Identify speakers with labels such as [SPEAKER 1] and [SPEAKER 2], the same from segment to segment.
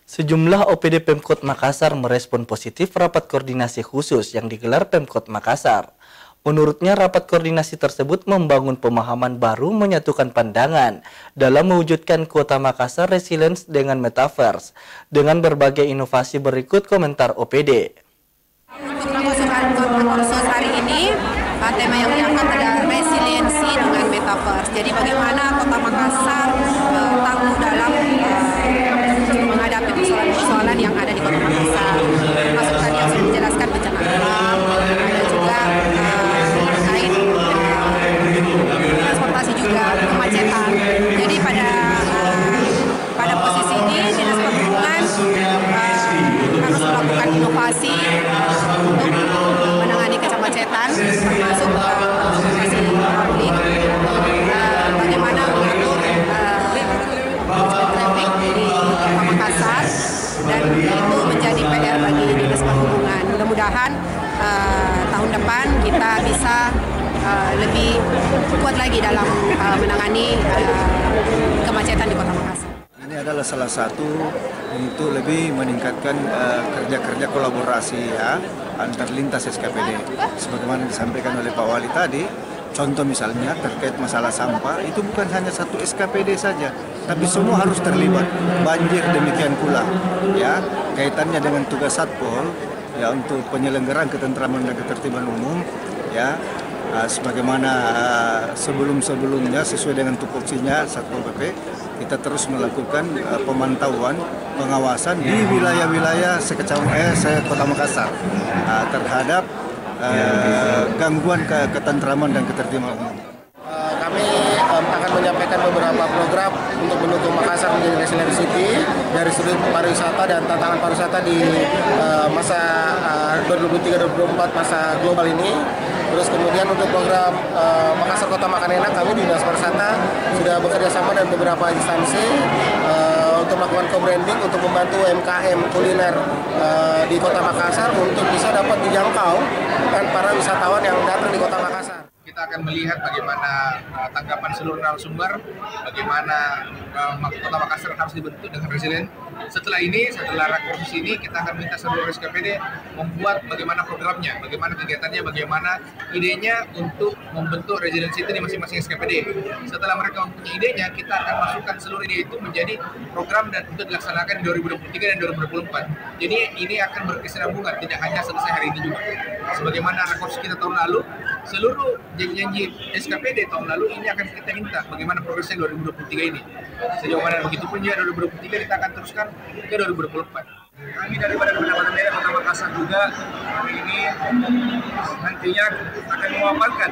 [SPEAKER 1] Sejumlah OPD Pemkot Makassar merespon positif rapat koordinasi khusus yang digelar Pemkot Makassar. Menurutnya, rapat koordinasi tersebut membangun pemahaman baru menyatukan pandangan dalam mewujudkan Kota Makassar Resilience dengan Metaverse, dengan berbagai inovasi berikut komentar OPD.
[SPEAKER 2] Untuk khusus hari ini, tema yang diangkat adalah resiliensi dengan Metaverse. Jadi bagaimana Kota Makassar tangguh dalam menghadapi persoalan-persoalan yang ada di Kota Makassar. Termasuk tadi yang sudah dijelaskan bencana alam, ada juga terkait transportasi juga, kemacetan. Jadi pada posisi ini Dinas Perhubungan harus melakukan inovasi untuk menangani kemacetan, termasuk transportasi publik, bagaimana mengatur traffic di Kota Makassar, dan itu menjadi PR bagi Dinas Perhubungan. Mudah-mudahan tahun depan kita bisa lebih kuat lagi dalam menangani kemacetan di Kota Makassar.
[SPEAKER 3] Ini adalah salah satu untuk lebih meningkatkan kerja-kerja kolaborasi ya antar lintas SKPD. Sebagaimana disampaikan oleh Pak Wali tadi, contoh misalnya terkait masalah sampah, itu bukan hanya satu SKPD saja, tapi semua harus terlibat. Banjir demikian pula, ya kaitannya dengan tugas Satpol ya untuk penyelenggaraan ketentraman dan ketertiban umum, ya. Sebagaimana sebelum-sebelumnya sesuai dengan tupoksinya Satpol PP, kita terus melakukan pemantauan, pengawasan di wilayah-wilayah Kota Makassar terhadap gangguan ketentraman dan ketertiban umum.
[SPEAKER 4] Kami akan menyampaikan beberapa program untuk mendukung Makassar menjadi resilient city dari sudut pariwisata dan tantangan pariwisata di masa 2023-2024 masa global ini. Terus kemudian untuk program Makassar Kota Makan Enak, kami di Dinas Pariwisata sudah bekerja sama dengan beberapa instansi untuk melakukan co-branding untuk membantu UMKM kuliner di Kota Makassar untuk bisa dapat dijangkau dan para wisatawan yang datang di Kota Makassar.
[SPEAKER 5] Kita akan melihat bagaimana tanggapan seluruh narasumber, bagaimana Kota Makassar harus dibentuk dengan resilient. Setelah rakorsis ini, kita akan minta seluruh SKPD membuat bagaimana programnya, bagaimana kegiatannya, bagaimana idenya untuk membentuk resilient city di masing-masing SKPD. Setelah mereka mempunyai idenya, kita akan masukkan seluruh ide itu menjadi program dan untuk dilaksanakan di 2023 dan 2024. Jadi ini akan berkesinambungan, tidak hanya selesai hari ini juga. Sebagaimana rakorsis kita tahun lalu, seluruh janji SKPD tahun lalu ini akan kita minta bagaimana progresnya 2023 ini. Sejauh mana begitu pun ya 2023 kita akan teruskan ke 2024. Kami dari Badan Pendapatan Daerah Kota Makassar juga hari ini nantinya akan memaparkan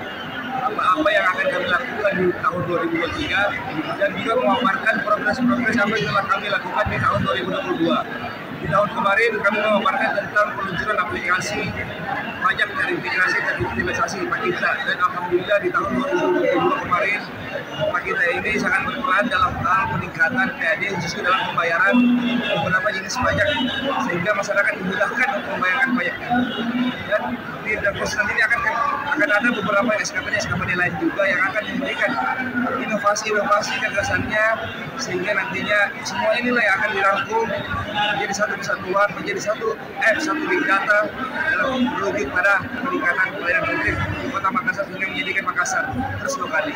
[SPEAKER 5] apa yang akan kami lakukan di tahun 2023 dan juga memaparkan progres-progres apa yang telah kami lakukan di tahun 2022. Di tahun kemarin kami memaparkan tentang peluncuran aplikasi pajak verifikasi dan optimalisasi Pak Kita, dan alhamdulillah di tahun 2022 kemarin Pak Kita ini sangat berperan dalam hal peningkatan PAD khususnya dalam pembayaran beberapa jenis pajak sehingga masyarakat dimudahkan untuk membayarkan pajaknya. Dan di proses nanti ini akan ada beberapa SKPD lain juga yang akan memberikan inovasi gagasannya sehingga nantinya semua inilah yang akan dirangkum menjadi satu kesatuan, menjadi satu big data dalam menuju pada peningkatan pelayanan publik di Kota Makassar sehingga menjadikan Makassar terus lokal.